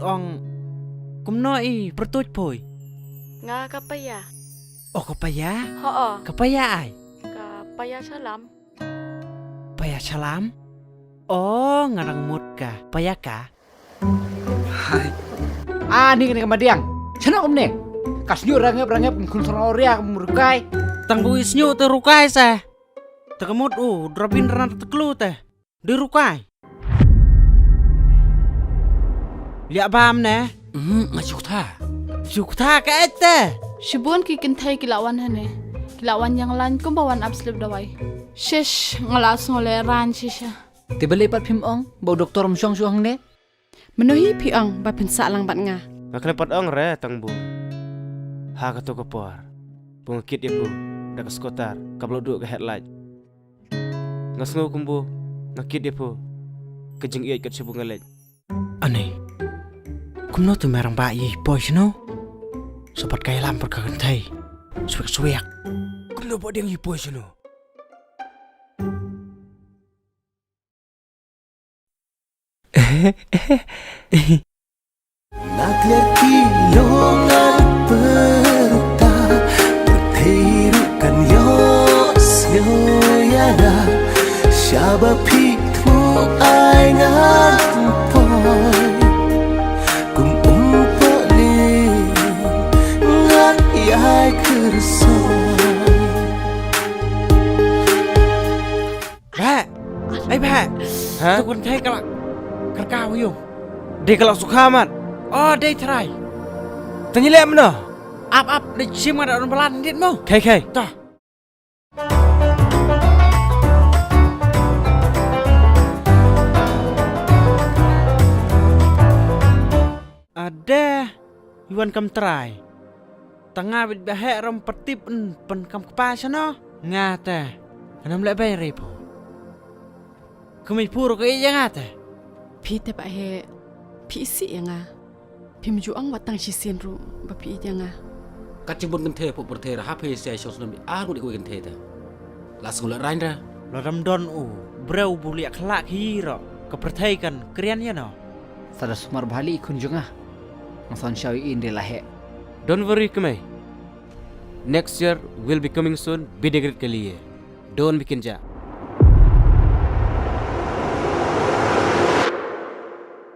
ong kumnoi pertuj poi. Nga kapaya. Oh kapaya? Oo. Kapaya ay. Kapaya salam. Paya salam. Oh ngarang mut ka. Paya ka. Hai. Ni kena kemadiang. Sana om ne. Kasnyo rangep kun sonoria murukai. Tang buis nyu te rukai sa. Takamut drapin ran teklu teh. Di rukai. Liak bam ne. Ngajuk tha. Jukta ka ete. Shibuan ki kintai kilawan hane. Kilawan yang lain ko bawan abslip dawai. Shish ngalas ngoleran shisha. Tiba lepat pim ong. Bau doktor msyong syong ne. Menuhi piang ba pensa lang bat nga. Naklepat ong re tang bu. Ha ka to kapor. Pungkit ibu. Dak skotar kablo du ke headlight. Ngasngo kumbu. Nakit ibu. Kejeng iat kat sibu ngelej. Ane. Kumno tu merang bayi boy sino. Sobat kaya lampar ka kentai. Suek-suek. Kumno bo ding boy sino. Nakler kilongan perta berterukan yos yoyada syaba pitu aingan poy kum umpali ngan yai kersoy Ba. Ai ba. Ha? Tu kentai kalak. Kerkau yung. Dia kalau suka amat. Oh, day try. Tanyilek mana? Up, di sim ada orang pelan dit mo. Kai. Toh. Ada Yuan kam try. Tengah bit bahek ram pertip pen kam kepas no. Ngata. Anam lek bay repo. Kami puro ke iya ngata. Pi te ba he pi isi ya nga. Pi mjuang watang shisin ru ba pi ya nga. Kacibun kente po pertera hape saya syong sunami. Aku di kente ta. Las ngula raindra. Lo ramdon breu buli akhlak hiro. Kepertaikan krian ya no. Sada sumar bali kunjunga. Masan syawi in de lahe. Don't worry kemai. Next year will be coming soon. Bidegrit ke liye. Don't bikin ja.